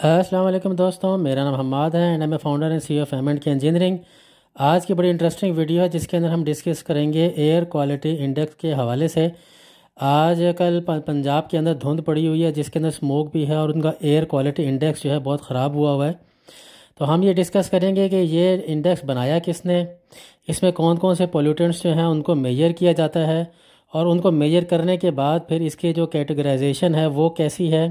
अस्सलाम वालेकुम दोस्तों, मेरा नाम हम्माद है एंड मैं founder and CEO of M K engineering. आज की बड़ी इंटरेस्टिंग वीडियो है जिसके अंदर हम डिस्कस करेंगे एयर क्वालिटी इंडेक्स के हवाले से। आज कल पंजाब के अंदर धुंध पड़ी हुई है जिसके अंदर स्मोक भी है और उनका एयर क्वालिटी इंडेक्स जो है बहुत ख़राब हुआ है। तो हम ये डिस्कस करेंगे कि ये इंडेक्स बनाया किसने, इसमें कौन कौन से पोल्यूटेंट्स जो हैं उनको मेजर किया जाता है और उनको मेजर करने के बाद फिर इसकी जो कैटेगराइजेशन है वो कैसी है,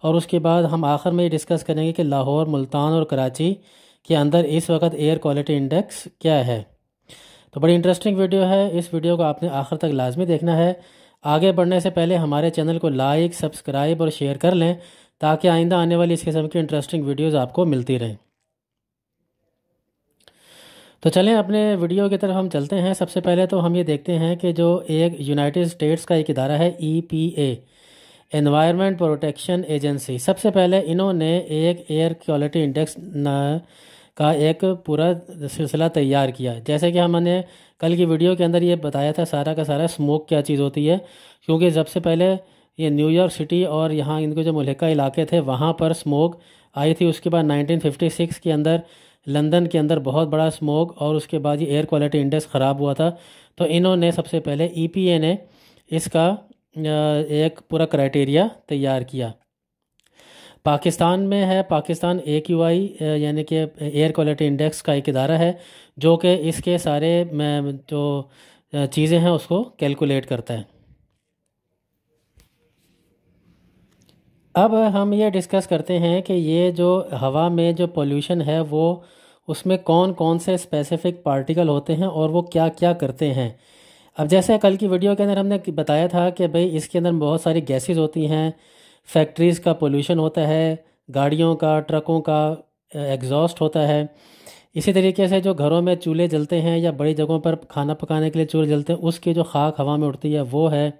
और उसके बाद हम आखिर में ये डिस्कस करेंगे कि लाहौर, मुल्तान और कराची के अंदर इस वक्त एयर क्वालिटी इंडेक्स क्या है। तो बड़ी इंटरेस्टिंग वीडियो है, इस वीडियो को आपने आखिर तक लाजमी देखना है। आगे बढ़ने से पहले हमारे चैनल को लाइक, सब्सक्राइब और शेयर कर लें ताकि आइंदा आने वाली इस किस्म की इंटरेस्टिंग वीडियोज़ आपको मिलती रहें। तो चलें अपने वीडियो की तरफ हम चलते हैं। सबसे पहले तो हम ये देखते हैं कि जो एक यूनाइटेड स्टेट्स का एक इदारा है EPA, एनवायरनमेंट प्रोटेक्शन एजेंसी, सबसे पहले इन्होंने एक एयर क्वालिटी इंडेक्स का एक पूरा सिलसिला तैयार किया। जैसे कि हमने कल की वीडियो के अंदर ये बताया था सारा का सारा स्मोक क्या चीज़ होती है, क्योंकि सबसे पहले ये न्यूयॉर्क सिटी और यहाँ इनके जो मुल्का इलाके थे वहाँ पर स्मोक आई थी। उसके बाद 1956 के अंदर लंदन के अंदर बहुत बड़ा स्मोक, और उसके बाद ये एयर क्वालिटी इंडेक्स ख़राब हुआ था। तो इन्होंने सबसे पहले EPA ने इसका एक पूरा क्राइटेरिया तैयार किया। पाकिस्तान में है, पाकिस्तान AQI यानी कि एयर क्वालिटी इंडेक्स का एक इदारा है जो कि इसके सारे जो चीज़ें हैं उसको कैलकुलेट करता है। अब हम ये डिस्कस करते हैं कि ये जो हवा में जो पोल्यूशन है वो उसमें कौन कौन से स्पेसिफिक पार्टिकल होते हैं और वो क्या क्या करते हैं। अब जैसे कल की वीडियो के अंदर हमने बताया था कि भाई इसके अंदर बहुत सारी गैसेस होती हैं, फैक्ट्रीज़ का पोल्यूशन होता है, गाड़ियों का, ट्रकों का एग्जॉस्ट होता है। इसी तरीके से जो घरों में चूल्हे जलते हैं या बड़ी जगहों पर खाना पकाने के लिए चूल्हे जलते हैं उसकी जो खाक हवा में उड़ती है वो है।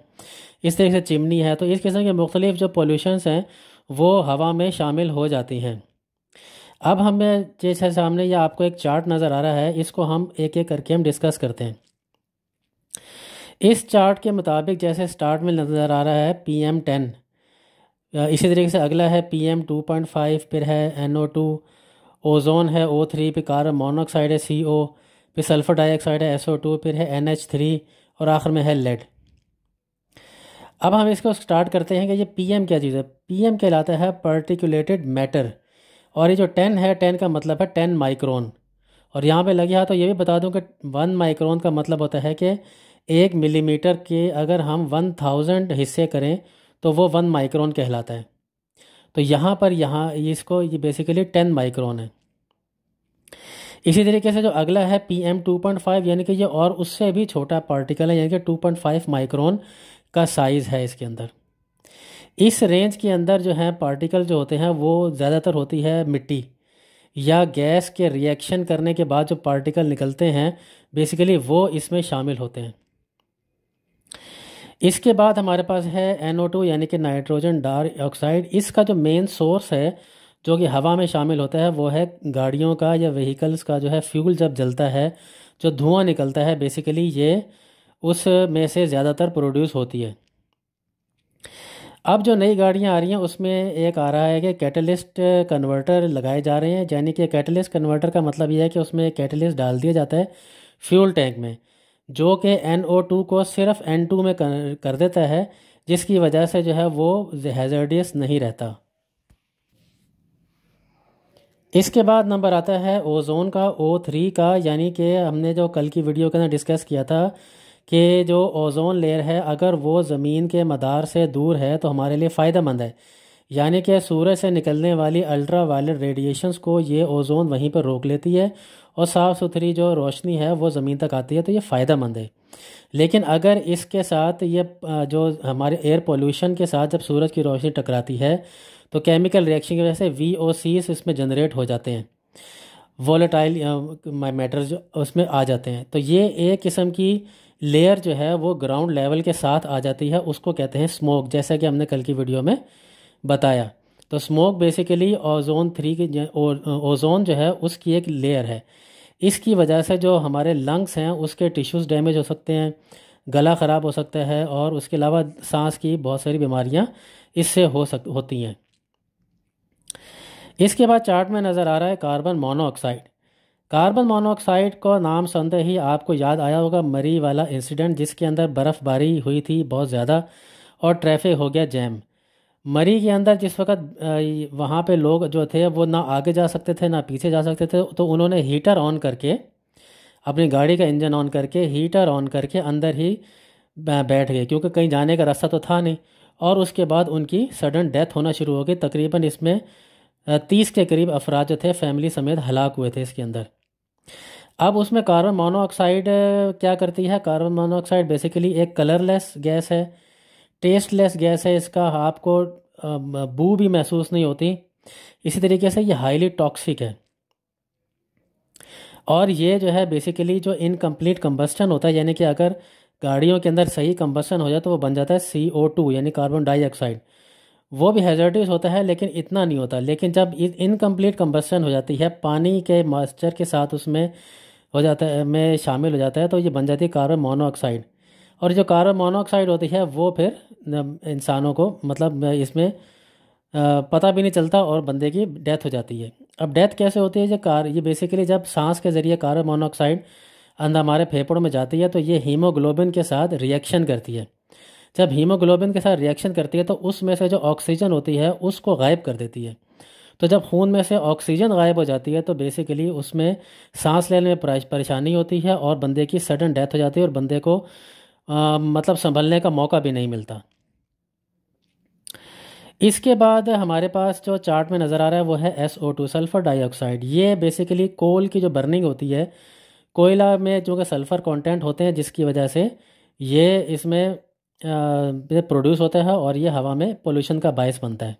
इस तरीके से चिमनी है। तो इस किस्म के मुख्तलिफ जो पोल्यूशंस हैं वो हवा में शामिल हो जाती हैं। अब हमें जैसे सामने या आपको एक चार्ट नज़र आ रहा है, इसको हम एक एक करके हम डिस्कस करते हैं। इस चार्ट के मुताबिक जैसे स्टार्ट में नज़र आ रहा है PM10, इसी तरीके से अगला है PM2.5, फिर है NO2, ओजोन है O3, फिर कार्बन मोनोऑक्साइड है CO, फिर सल्फ़र डाइऑक्साइड है SO2, फिर है NH3 और आखिर में है लेड। अब हम इसको स्टार्ट करते हैं कि ये PM क्या चीज़ है। PM कहलाता है पार्टिकुलेटेड मैटर, और ये जो 10 है, 10 का मतलब है 10 माइक्रोन। और यहाँ पे लगे हाथ तो ये भी बता दूं कि 1 माइक्रोन का मतलब होता है कि 1 मिलीमीटर के अगर हम 1000 हिस्से करें तो वो 1 माइक्रोन कहलाता है। तो यहाँ पर ये बेसिकली 10 माइक्रोन है। इसी तरीके से जो अगला है PM2.5, यानी कि ये और उससे भी छोटा पार्टिकल है, यानी कि 2.5 माइक्रोन का साइज़ है इसके अंदर। इस रेंज के अंदर जो है पार्टिकल जो होते हैं वो ज़्यादातर होती है मिट्टी या गैस के रिएक्शन करने के बाद जो पार्टिकल निकलते हैं बेसिकली वो इसमें शामिल होते हैं। इसके बाद हमारे पास है NO2 यानी कि नाइट्रोजन डाइऑक्साइड। इसका जो मेन सोर्स है जो कि हवा में शामिल होता है वो है गाड़ियों का या व्हीकल्स का जो है फ्यूल जब जलता है जो धुआं निकलता है, बेसिकली ये उस में से ज़्यादातर प्रोड्यूस होती है। अब जो नई गाड़ियां आ रही हैं उसमें एक आ रहा है कि कैटलिस्ट कन्वर्टर लगाए जा रहे हैं, यानी कि कैटलिस्ट कन्वर्टर का मतलब यह है कि उसमें कैटलिस्ट डाल दिया जाता है फ्यूल टैंक में जो कि NO2 को सिर्फ N2 में कर देता है, जिसकी वजह से जो है वो हैज़र्डियस नहीं रहता। इसके बाद नंबर आता है ओजोन का, O3 का, यानी कि हमने जो कल की वीडियो के अंदर डिस्कस किया था कि जो ओजोन लेयर है अगर वो ज़मीन के मदार से दूर है तो हमारे लिए फ़ायदेमंद है, यानी कि सूरज से निकलने वाली अल्ट्रा वायलेट रेडिएशंस को ये ओजोन वहीं पर रोक लेती है और साफ़ सुथरी जो रोशनी है वो ज़मीन तक आती है, तो ये फ़ायदेमंद है। लेकिन अगर इसके साथ ये जो हमारे एयर पोल्यूशन के साथ जब सूरज की रोशनी टकराती है तो केमिकल रिएक्शन की वजह से VOCs इसमें जनरेट हो जाते हैं, वोलेटाइल मैटर जो उसमें आ जाते हैं। तो ये एक किस्म की लेयर जो है वो ग्राउंड लेवल के साथ आ जाती है, उसको कहते हैं स्मोक, जैसा कि हमने कल की वीडियो में बताया। तो स्मोक बेसिकली ओजोन 3 की ओजोन जो है उसकी एक लेयर है। इसकी वजह से जो हमारे लंग्स हैं उसके टिश्यूज़ डैमेज हो सकते हैं, गला ख़राब हो सकता है, और उसके अलावा सांस की बहुत सारी बीमारियां इससे होती हैं। इसके बाद चार्ट में नज़र आ रहा है कार्बन मोनोऑक्साइड। कार्बन मोनोऑक्साइड को नाम सुनते ही आपको याद आया होगा मरी वाला इंसिडेंट, जिसके अंदर बर्फ़बारी हुई थी बहुत ज़्यादा और ट्रैफिक हो गया जैम। मरी के अंदर जिस वक्त वहाँ पे लोग जो थे वो ना आगे जा सकते थे ना पीछे जा सकते थे, तो उन्होंने हीटर ऑन करके, अपनी गाड़ी का इंजन ऑन करके, हीटर ऑन करके अंदर ही बैठ गए, क्योंकि कहीं जाने का रास्ता तो था नहीं। और उसके बाद उनकी सडन डेथ होना शुरू हो गई। तकरीबन इसमें 30 के करीब अफराद जो थे फैमिली समेत हलाक हुए थे इसके अंदर। अब उसमें कार्बन मोनोऑक्साइड क्या करती है? कार्बन मोनोऑक्साइड बेसिकली एक कलरलेस गैस है, टेस्टलेस गैस है। इसका आपको बू भी महसूस नहीं होती। इसी तरीके से ये हाईली टॉक्सिक है। और ये जो है बेसिकली जो इनकम्प्लीट कंबस्टन होता है, यानी कि अगर गाड़ियों के अंदर सही कंबस्टन हो जाए तो वो बन जाता है CO2 यानी कार्बन डाइऑक्साइड। वो भी हैज़र्डस होता है लेकिन इतना नहीं होता। लेकिन जब इनकम्प्लीट कंबस्टन हो जाती है, पानी के मॉइस्चर के साथ उसमें हो जाता है, में शामिल हो जाता है, तो ये बन जाती है कार्बन मोनोऑक्साइड। और जो कार्बन मोनोऑक्साइड होती है वो फिर इंसानों को मतलब इसमें पता भी नहीं चलता और बंदे की डेथ हो जाती है। अब डेथ कैसे होती है? ये बेसिकली जब सांस के ज़रिए कार्बन मोनोऑक्साइड अंदर हमारे फेफड़ों में जाती है तो ये हीमोग्लोबिन के साथ रिएक्शन करती है। जब हीमोग्लोबिन के साथ रिएक्शन करती है तो उसमें से जो ऑक्सीजन होती है उसको गायब कर देती है। तो जब खून में से ऑक्सीजन गायब हो जाती है तो बेसिकली उसमें सांस लेने में परेशानी होती है और बंदे की सडन डेथ हो जाती है और बंदे को मतलब संभलने का मौका भी नहीं मिलता। इसके बाद हमारे पास जो चार्ट में नज़र आ रहा है वो है SO2 सल्फ़र डाइऑक्साइड। ये बेसिकली कोल की जो बर्निंग होती है, कोयला में जो कि सल्फ़र कंटेंट होते हैं, जिसकी वजह से ये इसमें प्रोड्यूस होता है और ये हवा में पोल्यूशन का बायस बनता है।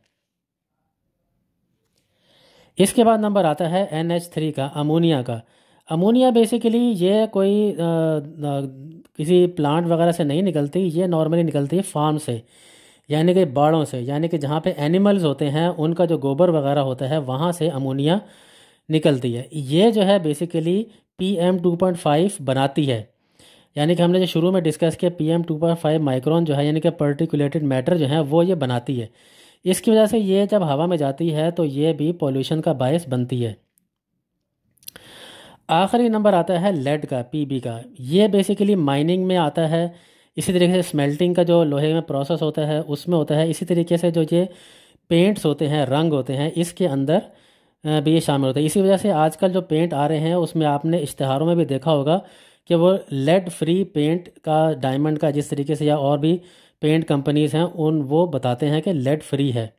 इसके बाद नंबर आता है NH3 का, अमोनिया का। अमोनिया बेसिकली ये कोई किसी प्लांट वगैरह से नहीं निकलती, ये नॉर्मली निकलती है फार्म से, यानी कि बाड़ों से, यानी कि जहाँ पे एनिमल्स होते हैं उनका जो गोबर वगैरह होता है वहाँ से अमोनिया निकलती है। ये जो है बेसिकली PM2.5 बनाती है। यानी कि हमने जो शुरू में डिस्कस किया PM2.5 माइक्रोन जो है, यानी कि पार्टिकुलेटेड मैटर जो है वो ये बनाती है। इसकी वजह से ये जब हवा में जाती है तो ये भी पॉल्यूशन का बायस बनती है। आखिरी नंबर आता है लेड का, PB का। ये बेसिकली माइनिंग में आता है। इसी तरीके से स्मेल्टिंग का जो लोहे में प्रोसेस होता है उसमें होता है। इसी तरीके से जो ये पेंट्स होते हैं, रंग होते हैं, इसके अंदर भी ये शामिल होता है। इसी वजह से आजकल जो पेंट आ रहे हैं उसमें आपने इश्तहारों में भी देखा होगा कि वो लेड फ्री पेंट का, डायमंड का जिस तरीके से, या और भी पेंट कंपनीज़ हैं उन वो बताते हैं कि लेड फ्री है।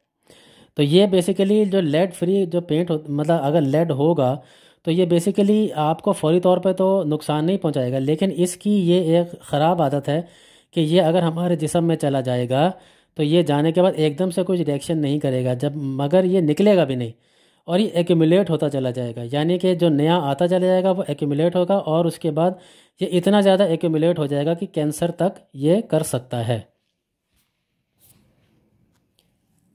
तो ये बेसिकली जो लेड फ्री जो पेंट हो, मतलब अगर लेड होगा तो ये बेसिकली आपको फौरी तौर पे तो नुकसान नहीं पहुंचाएगा, लेकिन इसकी ये एक ख़राब आदत है कि ये अगर हमारे जिस्म में चला जाएगा तो ये जाने के बाद एकदम से कुछ रिएक्शन नहीं करेगा, जब मगर ये निकलेगा भी नहीं और ये एक्यूमुलेट होता चला जाएगा। यानी कि जो नया आता चला जाएगा वो एक्यूमुलेट होगा और उसके बाद ये इतना ज़्यादा एक्यूमुलेट हो जाएगा कि कैंसर तक ये कर सकता है।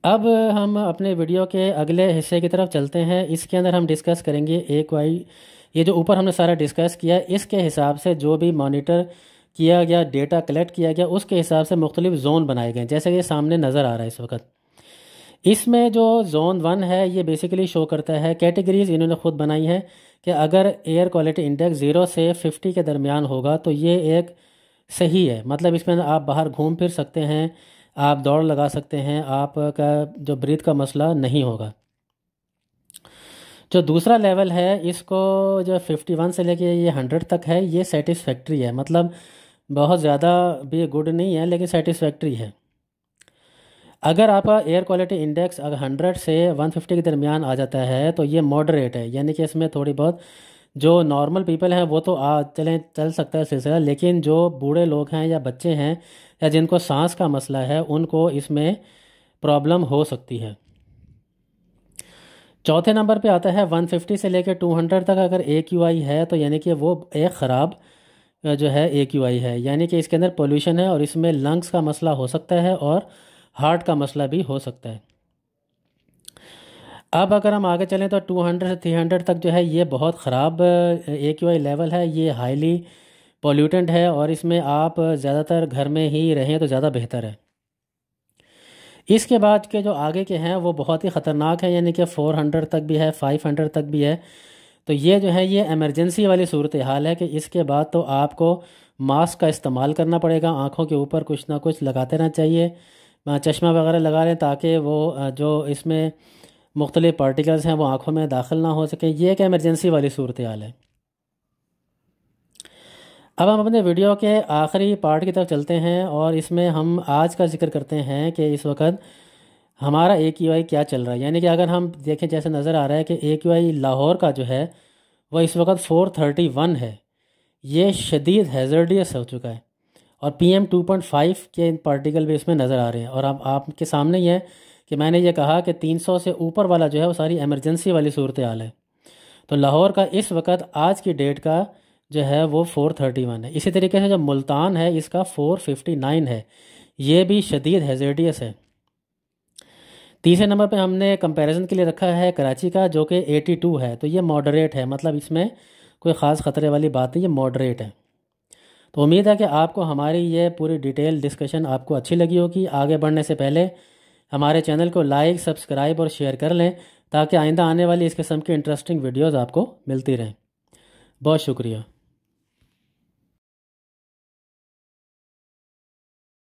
अब हम अपने वीडियो के अगले हिस्से की तरफ चलते हैं। इसके अंदर हम डिस्कस करेंगे एक वाई, ये जो ऊपर हमने सारा डिस्कस किया इसके हिसाब से जो भी मॉनिटर किया गया, डेटा कलेक्ट किया गया, उसके हिसाब से मुख्तलिफ जोन बनाए गए, जैसे कि सामने नज़र आ रहा है इस वक्त। इसमें जो जोन 1 है ये बेसिकली शो करता है, कैटेगरीज इन्होंने खुद बनाई है कि अगर एयर क्वालिटी इंडेक्स 0 से 50 के दरमियान होगा तो ये एक सही है, मतलब इसमें आप बाहर घूम फिर सकते हैं, आप दौड़ लगा सकते हैं, आपका जो ब्रीथ का मसला नहीं होगा। जो दूसरा लेवल है इसको, जो 51 से लेके ये 100 तक है, ये सेटिस्फैक्ट्री है, मतलब बहुत ज़्यादा भी गुड नहीं है लेकिन सेटिस्फैक्ट्री है। अगर आपका एयर क्वालिटी इंडेक्स अगर 100 से 150 के दरमियान आ जाता है तो ये मॉडरेट है, यानी कि इसमें थोड़ी बहुत जो नॉर्मल पीपल हैं वो तो चल सकता है सिलसिला, लेकिन जो बूढ़े लोग हैं या बच्चे हैं या जिनको सांस का मसला है उनको इसमें प्रॉब्लम हो सकती है। चौथे नंबर पे आता है 150 से लेकर 200 तक अगर AQI है तो यानी कि वो एक ख़राब जो है AQI है, यानी कि इसके अंदर पोल्यूशन है और इसमें लंग्स का मसला हो सकता है और हार्ट का मसला भी हो सकता है। अब अगर हम आगे चलें तो 200 से 300 तक जो है ये बहुत ख़राब AQI लेवल है, ये हाईली पॉल्यूटेंट है और इसमें आप ज़्यादातर घर में ही रहें तो ज़्यादा बेहतर है। इसके बाद के जो आगे के हैं वो बहुत ही ख़तरनाक है, यानी कि 400 तक भी है, 500 तक भी है। तो ये जो है ये इमरजेंसी वाली सूरत हाल है कि इसके बाद तो आपको मास्क का इस्तेमाल करना पड़ेगा, आँखों के ऊपर कुछ ना कुछ लगाते रहना चाहिए, चश्मा वगैरह लगा लें ताकि वो जो इसमें मुख्तलिफ पार्टिकल्स हैं वो आँखों में दाखिल ना हो सके। ये एक इमरजेंसी वाली सूरत हाल है। अब हम अपने वीडियो के आखिरी पार्ट की तरफ चलते हैं और इसमें हम आज का जिक्र करते हैं कि इस वक्त हमारा AQI क्या चल रहा है। यानी कि अगर हम देखें, जैसे नज़र आ रहा है कि AQI लाहौर का जो है वह इस वक्त 431 है। ये शदीद हैज़र्डियस हो चुका है और PM2.5 के पार्टिकल भी इसमें नज़र आ रहे हैं। और अब आपके सामने ही है कि मैंने ये कहा कि 300 से ऊपर वाला जो है वो सारी एमरजेंसी वाली सूरत हाल है। तो लाहौर का इस वक्त आज की डेट का जो है वो 431 है। इसी तरीके से जो मुल्तान है इसका 459 है, ये भी शदीद हैज़र्डियस है। तीसरे नंबर पे हमने कंपैरिजन के लिए रखा है कराची का, जो कि 82 है। तो ये मॉडरेट है, मतलब इसमें कोई ख़ास ख़तरे वाली बात नहीं, ये मॉडरेट है। तो उम्मीद है कि आपको हमारी ये पूरी डिटेल डिस्कशन आपको अच्छी लगी होगी। आगे बढ़ने से पहले हमारे चैनल को लाइक, सब्सक्राइब और शेयर कर लें ताकि आइंदा आने वाली इस किस्म की इंटरेस्टिंग वीडियोज़ आपको मिलती रहें। बहुत शुक्रिया।